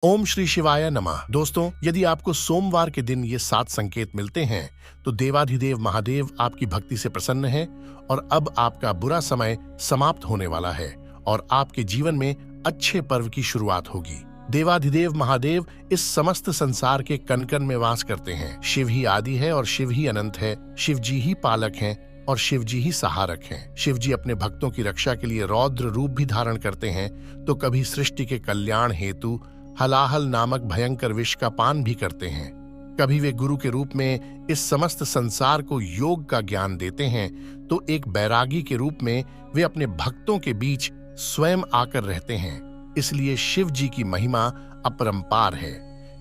ओम श्री शिवाय नमः। दोस्तों, यदि आपको सोमवार के दिन ये 7 संकेत मिलते हैं तो देवाधिदेव महादेव आपकी भक्ति से प्रसन्न है और अब आपका बुरा समय समाप्त होने वाला है और आपके जीवन में अच्छे पर्व की शुरुआत होगी। देवाधिदेव महादेव इस समस्त संसार के कण कण में वास करते हैं। शिव ही आदि है और शिव ही अनंत है। शिव जी ही पालक हैं और शिव जी ही सहारक हैं। शिव जी अपने भक्तों की रक्षा के लिए रौद्र रूप भी धारण करते हैं तो कभी सृष्टि के कल्याण हेतु हलाहल नामक भयंकर विष का पान भी करते हैं। कभी वे गुरु के रूप में इस समस्त संसार को योग का ज्ञान देते हैं तो एक बैरागी के रूप में वे अपने भक्तों के बीच स्वयं आकर रहते हैं। इसलिए शिव जी की महिमा अपरंपार है।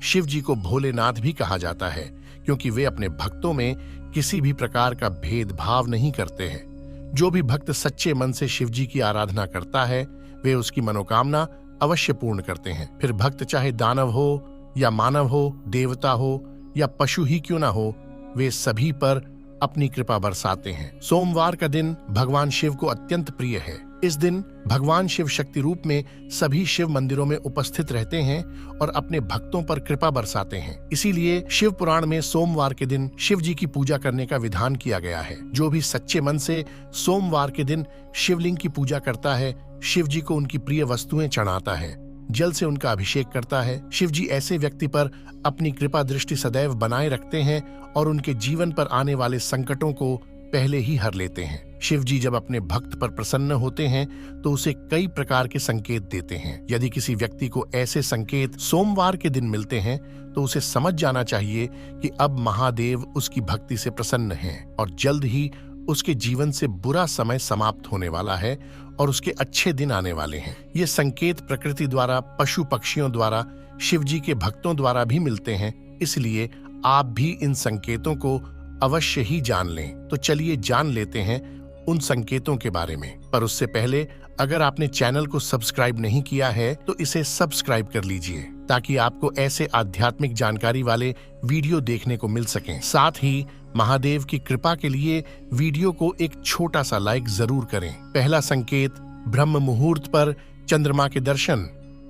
शिव जी को भोलेनाथ भी कहा जाता है क्योंकि वे अपने भक्तों में किसी भी प्रकार का भेदभाव नहीं करते हैं। जो भी भक्त सच्चे मन से शिव जी की आराधना करता है वे उसकी मनोकामना अवश्य पूर्ण करते हैं। फिर भक्त चाहे दानव हो या मानव हो, देवता हो या पशु ही क्यों ना हो, वे सभी पर अपनी कृपा बरसाते हैं। सोमवार का दिन भगवान शिव को अत्यंत प्रिय है। इस दिन भगवान शिव शक्ति रूप में सभी शिव मंदिरों में उपस्थित रहते हैं और अपने भक्तों पर कृपा बरसाते हैं। इसीलिए शिव पुराण में सोमवार के दिन शिव जी की पूजा करने का विधान किया गया है। जो भी सच्चे मन से सोमवार के दिन शिवलिंग की पूजा करता है, शिव जी को उनकी प्रिय वस्तुएं चढ़ाता है, जल से उनका अभिषेक करता है, शिव जी ऐसे व्यक्ति पर अपनी कृपा दृष्टि सदैव बनाए रखते हैं और उनके जीवन पर आने वाले संकटों को पहले ही हर लेते हैं। शिव जी जब अपने भक्त पर प्रसन्न होते हैं तो उसे कई प्रकार के संकेत देते हैं। यदि किसी व्यक्ति को ऐसे संकेत सोमवार के दिन मिलते हैं तो उसे समझ जाना चाहिए कि अब महादेव उसकी भक्ति से प्रसन्न हैं और जल्द ही उसके जीवन से बुरा समय समाप्त होने वाला है और उसके अच्छे दिन आने वाले हैं। ये संकेत प्रकृति द्वारा, पशु पक्षियों द्वारा, शिव जी के भक्तों द्वारा भी मिलते हैं। इसलिए आप भी इन संकेतों को अवश्य ही जान लें। तो चलिए जान लेते हैं उन संकेतों के बारे में। पर उससे पहले अगर आपने चैनल को सब्सक्राइब नहीं किया है तो इसे सब्सक्राइब कर लीजिए ताकि आपको ऐसे आध्यात्मिक जानकारी वाले वीडियो देखने को मिल सकें। साथ ही महादेव की कृपा के लिए वीडियो को एक छोटा सा लाइक जरूर करें। पहला संकेत, ब्रह्म मुहूर्त पर चंद्रमा के दर्शन।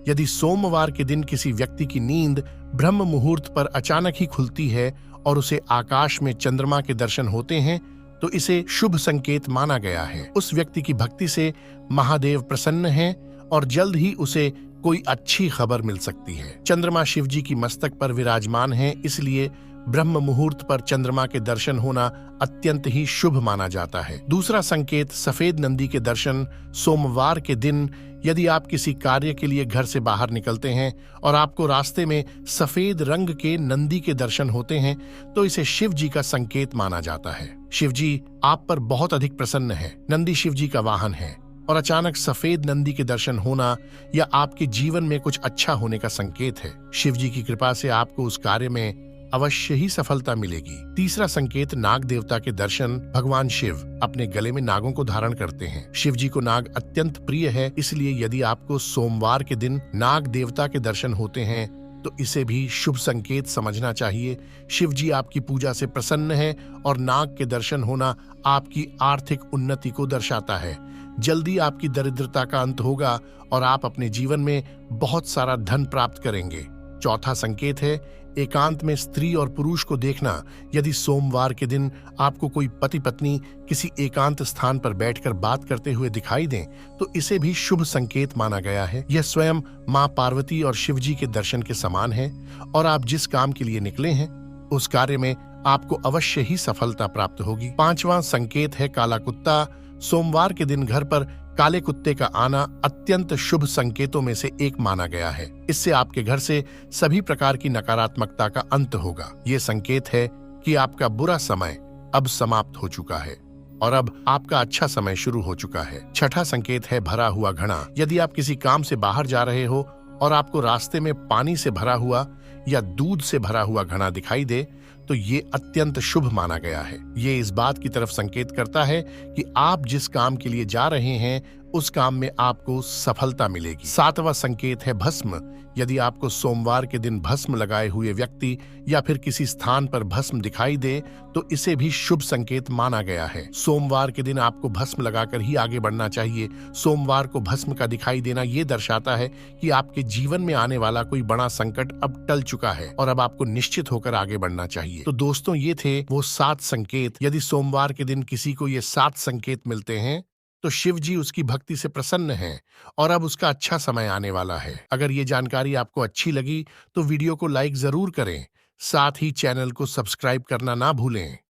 यदि सोमवार के दिन किसी व्यक्ति की नींद ब्रह्म मुहूर्त पर अचानक ही खुलती है और उसे आकाश में चंद्रमा के दर्शन होते हैं तो इसे शुभ संकेत माना गया है। उस व्यक्ति की भक्ति से महादेव प्रसन्न हैं और जल्द ही उसे कोई अच्छी खबर मिल सकती है। चंद्रमा शिव जी की मस्तक पर विराजमान है, इसलिए ब्रह्म मुहूर्त पर चंद्रमा के दर्शन होना अत्यंत ही शुभ माना जाता है। दूसरा संकेत, सफेद नंदी के दर्शन। सोमवार के दिन यदि आप किसी कार्य के लिए घर से बाहर निकलते हैं और आपको रास्ते में सफेद रंग के नंदी के दर्शन होते हैं तो इसे शिव जी का संकेत माना जाता है। शिव जी आप पर बहुत अधिक प्रसन्न है। नंदी शिव जी का वाहन है और अचानक सफेद नंदी के दर्शन होना या आपके जीवन में कुछ अच्छा होने का संकेत है। शिव जी की कृपा से आपको उस कार्य में अवश्य ही सफलता मिलेगी। तीसरा संकेत, नाग देवता के दर्शन। भगवान शिव अपने गले में नागों को धारण करते हैं। शिव जी को नाग अत्यंत प्रिय है, इसलिए यदि आपको सोमवार के दिन नाग देवता के दर्शन होते हैं तो इसे भी शुभ संकेत समझना चाहिए। शिव जी आपकी पूजा से प्रसन्न है और नाग के दर्शन होना आपकी आर्थिक उन्नति को दर्शाता है। जल्दी आपकी दरिद्रता का अंत होगा और आप अपने जीवन में बहुत सारा धन प्राप्त करेंगे। चौथा संकेत है, एकांत में स्त्री और पुरुष को देखना। यदि सोमवार के दिन आपको कोई पति पत्नी किसी एकांत स्थान पर बैठकर बात करते हुए दिखाई दें तो इसे भी शुभ संकेत माना गया है। यह स्वयं मां पार्वती और शिव जी के दर्शन के समान है और आप जिस काम के लिए निकले हैं उस कार्य में आपको अवश्य ही सफलता प्राप्त होगी। पांचवां संकेत है, काला कुत्ता। सोमवार के दिन घर पर काले कुत्ते का आना अत्यंत शुभ संकेतों में से एक माना गया है। इससे आपके घर से सभी प्रकार की नकारात्मकता का अंत होगा। ये संकेत है कि आपका बुरा समय अब समाप्त हो चुका है और अब आपका अच्छा समय शुरू हो चुका है। छठा संकेत है, भरा हुआ घड़ा। यदि आप किसी काम से बाहर जा रहे हो और आपको रास्ते में पानी से भरा हुआ या दूध से भरा हुआ घड़ा दिखाई दे तो ये अत्यंत शुभ माना गया है। ये इस बात की तरफ संकेत करता है कि आप जिस काम के लिए जा रहे हैं उस काम में आपको सफलता मिलेगी। सातवां संकेत है भस्म। यदि आपको सोमवार के दिन भस्म लगाए हुए व्यक्ति या फिर किसी स्थान पर भस्म दिखाई दे तो इसे भी शुभ संकेत माना गया है। सोमवार के दिन आपको भस्म लगाकर ही आगे बढ़ना चाहिए। सोमवार को भस्म का दिखाई देना ये दर्शाता है कि आपके जीवन में आने वाला कोई बड़ा संकट अब टल चुका है और अब आपको निश्चित होकर आगे बढ़ना चाहिए। तो दोस्तों, ये थे वो 7 संकेत। यदि सोमवार के दिन किसी को ये 7 संकेत मिलते हैं तो शिव जी उसकी भक्ति से प्रसन्न हैं और अब उसका अच्छा समय आने वाला है। अगर ये जानकारी आपको अच्छी लगी तो वीडियो को लाइक जरूर करें, साथ ही चैनल को सब्सक्राइब करना ना भूलें।